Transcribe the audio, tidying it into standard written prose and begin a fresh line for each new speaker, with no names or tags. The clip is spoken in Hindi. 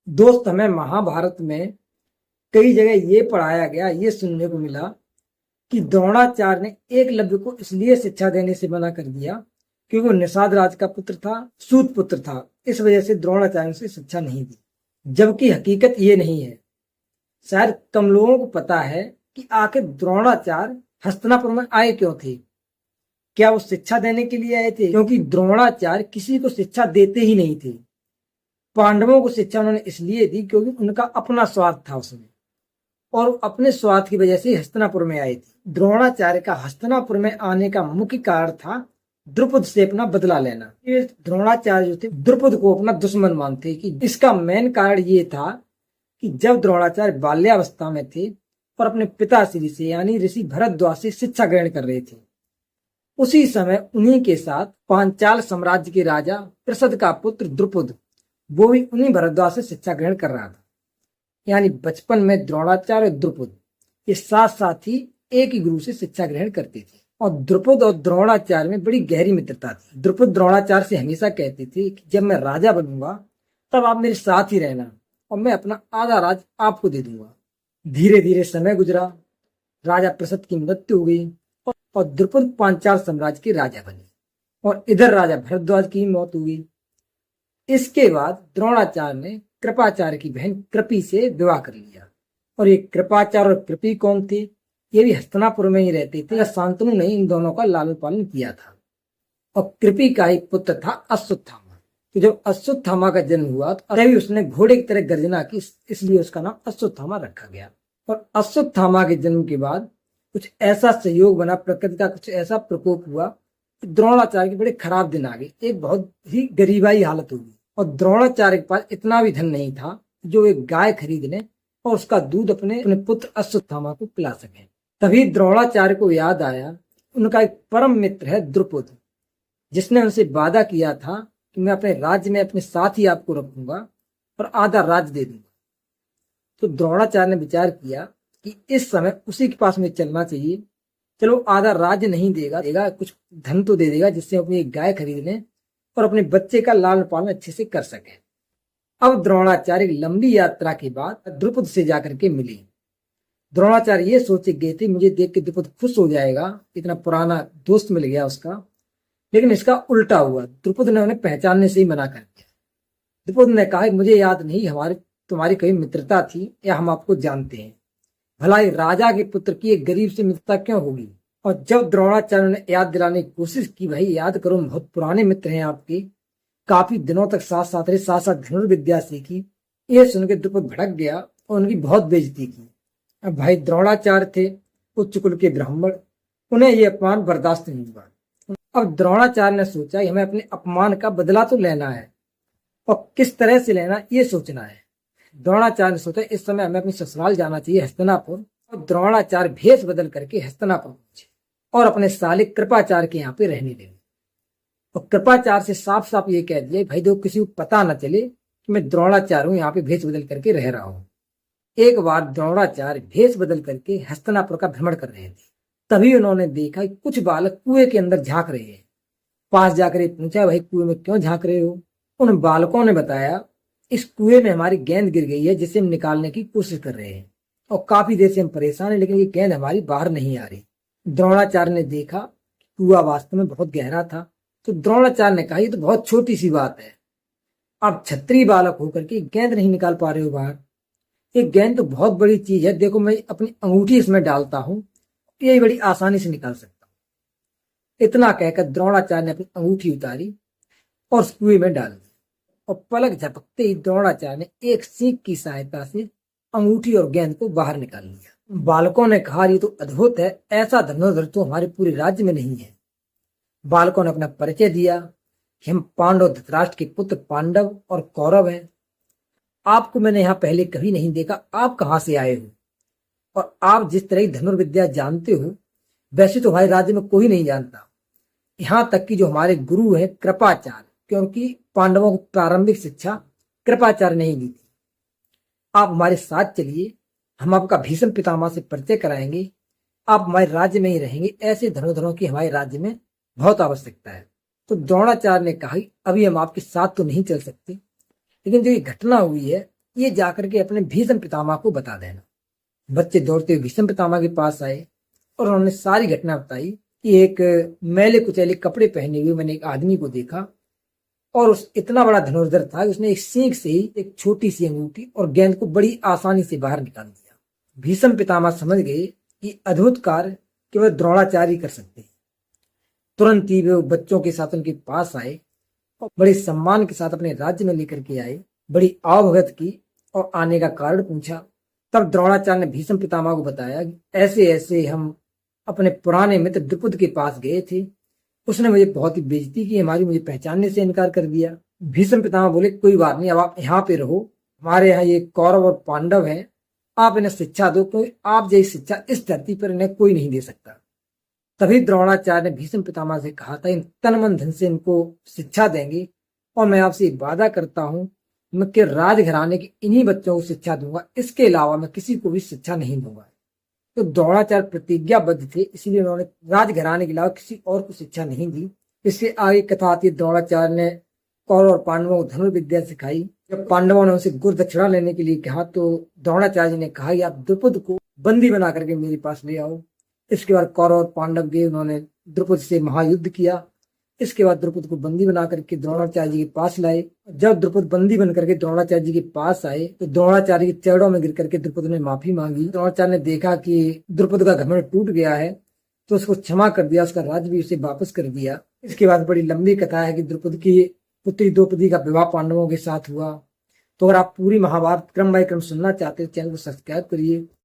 दोस्त, हमें महाभारत में कई जगह ये पढ़ाया गया, ये सुनने को मिला कि द्रोणाचार्य ने एकलव्य को इसलिए शिक्षा देने से मना कर दिया क्योंकि वो निषाद राज का पुत्र था, सूत पुत्र था। इस वजह से द्रोणाचार्य ने उसे शिक्षा नहीं दी, जबकि हकीकत ये नहीं है। शायद कम लोगों को पता है कि आखिर द्रोणाचार्य हस्तिनापुर में आए क्यों थे। क्या वो शिक्षा देने के लिए आए थे? क्योंकि द्रोणाचार्य किसी को शिक्षा देते ही नहीं थे। पांडवों को शिक्षा उन्होंने इसलिए दी क्योंकि उनका अपना स्वार्थ था उसमें, और अपने स्वार्थ की वजह से हस्तिनापुर में आए थे। द्रोणाचार्य का हस्तिनापुर में आने का मुख्य कारण था द्रुपद से अपना बदला लेना। ये द्रोणाचार्य जो थे द्रुपद को अपना दुश्मन मानते कि इसका मेन कारण ये था कि जब द्रोणाचार्य बाल्यावस्था में थे और अपने पिताश्री से यानी ऋषि भरद्वाज से शिक्षा ग्रहण कर रहे थे, उसी समय उन्हीं के साथ पांचाल साम्राज्य के राजा प्रसद का पुत्र द्रुपद, वो भी उन्हीं भरद्वाज से शिक्षा ग्रहण कर रहा था। यानी बचपन में द्रोणाचार्य और द्रुपद ये साथ साथ ही एक ही गुरु से शिक्षा ग्रहण करते थे, और द्रुपद और द्रोणाचार्य में बड़ी गहरी मित्रता थी। द्रुपद द्रोणाचार्य से हमेशा कहते थे कि जब मैं राजा बनूंगा तब आप मेरे साथ ही रहना और मैं अपना आधा राज आपको दे दूंगा। धीरे धीरे समय गुजरा, राजा प्रसद की मृत्यु हो गई और द्रुपद पांचाल साम्राज्य के राजा बने, और इधर राजा भरद्वाज की मौत हो गई। इसके बाद द्रोणाचार्य ने कृपाचार्य की बहन कृपि से विवाह कर लिया, और ये कृपाचार्य और कृपि कौन थे? ये भी हस्तिनापुर में ही रहते थे। शांतनु ने इन दोनों का लालन पालन किया था, और कृपि का एक पुत्र था अश्वत्थामा। तो जब अश्वत्थामा का जन्म हुआ तो तभी उसने घोड़े की तरह गर्जना की, इसलिए उसका नाम अश्वत्थामा रखा गया। और अश्वत्थामा के जन्म के बाद कुछ ऐसा संयोग बना, प्रकृति का कुछ ऐसा प्रकोप हुआ, द्रोणाचार्य के बड़े खराब दिन आ गए। एक बहुत ही गरीबाई हालत होगी, और द्रोणाचार्य के पास इतना भी धन नहीं था जो एक गाय खरीद ले और उसका दूध अपने पुत्र अश्वत्थामा को पिला सके। तभी द्रोणाचार्य को याद आया उनका एक परम मित्र है द्रुपद, जिसने उनसे वादा किया था कि मैं अपने राज्य में अपने साथ ही आपको रखूंगा और आधा राज्य दे दूंगा। तो द्रोणाचार्य ने विचार किया कि इस समय उसी के पास में चलना चाहिए। चलो, आधा राज्य नहीं देगा, कुछ धन तो दे देगा जिससे अपनी एक गाय खरीद लें और अपने बच्चे का लालन पालन अच्छे से कर सके। अब द्रोणाचार्य लंबी यात्रा के बाद द्रुपद से जाकर के मिले। द्रोणाचार्य ये सोचे गए थे मुझे देख के द्रुपद खुश हो जाएगा, इतना पुराना दोस्त मिल गया उसका, लेकिन इसका उल्टा हुआ। द्रुपद ने उन्हें पहचानने से ही मना कर दिया। द्रुपद ने कहा मुझे याद नहीं तुम्हारी कहीं मित्रता थी या हम आपको जानते हैं। भला राजा के पुत्र की एक गरीब से मित्रता क्यों होगी? और जब द्रोणाचार्य ने याद दिलाने की कोशिश की, भाई याद करो बहुत पुराने मित्र हैं आपके, काफी दिनों तक साथ साथ रहे, साथ साथ धनुर्विद्या सीखी, ये सुनकर द्रुपद भड़क गया और उनकी बहुत बेइज्जती की। अब भाई द्रोणाचार्य थे उच्च कुल के ब्राह्मण, उन्हें ये अपमान बर्दाश्त नहीं हुआ। अब द्रोणाचार्य ने सोचा हमें अपने अपमान का बदला तो लेना है, और किस तरह से लेना ये सोचना है। द्रोणाचार्य ने सोचा इस समय हमें अपनी ससुराल जाना चाहिए हस्तिनापुर, और द्रोणाचार्य भेष बदल करके हस्तिनापुर पहुंचे और अपने साले कृपाचार्य के यहाँ पे रहने लगे। और कृपाचार्य से साफ साफ ये कह दिया भाई देखो किसी को पता न चले कि मैं द्रोणाचार्य हूँ, यहाँ पे भेष बदल करके रह रहा हूँ। एक बार द्रोणाचार्य भेष बदल करके हस्तिनापुर का भ्रमण कर रहे थे, तभी उन्होंने देखा कि कुछ बालक कुएं के अंदर झांक रहे हैं। पास जाकर पूछा भाई कुएं में क्यों झांक रहे हो? उन बालकों ने बताया इस कुएं में हमारी गेंद गिर गई है जिसे हम निकालने की कोशिश कर रहे हैं, और काफी देर से हम परेशान हैं लेकिन ये गेंद हमारी बाहर नहीं आ रही। द्रोणाचार्य ने देखा कुआं वास्तव में बहुत गहरा था, तो द्रोणाचार्य ने कहा ये तो बहुत छोटी सी बात है, आप क्षत्रिय बालक होकर के गेंद नहीं निकाल पा रहे हो बाहर, ये गेंद तो बहुत बड़ी चीज है, देखो मैं अपनी अंगूठी इसमें डालता हूँ, यही बड़ी आसानी से निकाल सकता हूँ। इतना कहकर द्रोणाचार्य ने अपनी अंगूठी उतारी और उस कुएं में डाल दी, और पलक झपकते ही द्रोणाचार्य ने एक सीख की सहायता से अंगूठी और गेंद को बाहर निकाल लिया। बालकों ने कहा ये तो अद्भुत है, ऐसा धनुर्धर तो हमारे पूरे राज्य में नहीं है। बालकों ने अपना परिचय दिया, हम पांडव धृतराष्ट्र के पुत्र पांडव और कौरव हैं, आपको मैंने यहाँ पहले कभी नहीं देखा, आप कहाँ से आए हो? और आप जिस तरह की धनुर्विद्या जानते हो वैसे तो हमारे राज्य में कोई नहीं जानता, यहाँ तक कि जो हमारे गुरु हैं कृपाचार्य, क्योंकि पांडवों को प्रारंभिक शिक्षा कृपाचार्य ने ही दी थी। आप हमारे साथ चलिए, हम आपका भीष्म पितामह से परिचय कराएंगे, आप हमारे राज्य में ही रहेंगे, ऐसे धनुर्धरों की हमारे राज्य में बहुत आवश्यकता है। तो द्रोणाचार्य ने कहा अभी हम आपके साथ तो नहीं चल सकते, लेकिन जो ये घटना हुई है ये जाकर के अपने भीष्म पितामह को बता देना। बच्चे दौड़ते हुए भीष्म पितामह के पास आए और उन्होंने सारी घटना बताई कि एक मैले कुचैले कपड़े पहने हुए मैंने एक आदमी को देखा और उस इतना बड़ा धनुर्धर था कि उसने एक सींग से ही एक छोटी सी अंगूठी और गेंद को बड़ी आसानी से बाहर निकाल दिया। भीष्म पितामह समझ गए कि अद्भुत कार्य केवल द्रोणाचार्य कर सकते हैं। तुरंत ही वे बच्चों के साथ उनके पास आए और बड़े सम्मान के साथ अपने राज्य में लेकर के आए, बड़ी आवभगत की और आने का कारण पूछा। तब द्रोणाचार्य ने भीष्म पितामह को बताया कि ऐसे ऐसे हम अपने पुराने मित्र द्रुपद के पास गए थे, उसने मुझे बहुत ही बेइज्जती की, हमारी मुझे पहचानने से इनकार कर दिया। भीष्म पितामह बोले कोई बात नहीं, अब आप यहाँ पे रहो, हमारे यहाँ ये कौरव और पांडव हैं, आप इन्हें शिक्षा दो, क्योंकि आप जैसी शिक्षा इस धरती पर इन्हें कोई नहीं दे सकता। तभी द्रोणाचार्य ने भीष्म पितामह से कहा था इन तन मन धन से इनको शिक्षा देंगे और मैं आपसे वादा करता हूं मैं कि राजघराने के इन्हीं बच्चों को शिक्षा दूंगा, इसके अलावा मैं किसी को भी शिक्षा नहीं दूंगा। तो द्रोणाचार्य प्रतिज्ञाबद्ध थे, इसलिए उन्होंने राजघराने के अलावा किसी और को शिक्षा नहीं दी। इससे आगे कथा आती है, द्रोणाचार्य ने कौरव और पांडवों को धनुर्विद्या सिखाई। जब पांडवों ने उनसे गुर दक्षिणा लेने के लिए कहा तो द्रोणाचार्य जी ने कहा कि आप द्रुपद को बंदी बना करके मेरे पास ले आओ। इसके बाद कौरव और पांडव गए, उन्होंने द्रुपद से महायुद्ध किया। इसके बाद द्रुपद को बंदी बना करके द्रोणाचार्य जी के पास लाए। जब द्रुपद बंदी बन करके द्रोणाचार्य जी के पास आए तो द्रोणाचार्य के चरणों में गिर करके द्रुपद ने माफी मांगी। द्रोणाचार्य ने देखा कि द्रुपद का घमंड टूट गया है तो उसको क्षमा कर दिया, उसका राज्य भी उसे वापस कर दिया। इसके बाद बड़ी लंबी कथा है कि द्रुपद की पुत्री द्रौपदी का विवाह पांडवों के साथ हुआ। तो अगर आप पूरी महाभारत क्रम बाय क्रम सुनना चाहते हो चैनल को सब्सक्राइब करिए।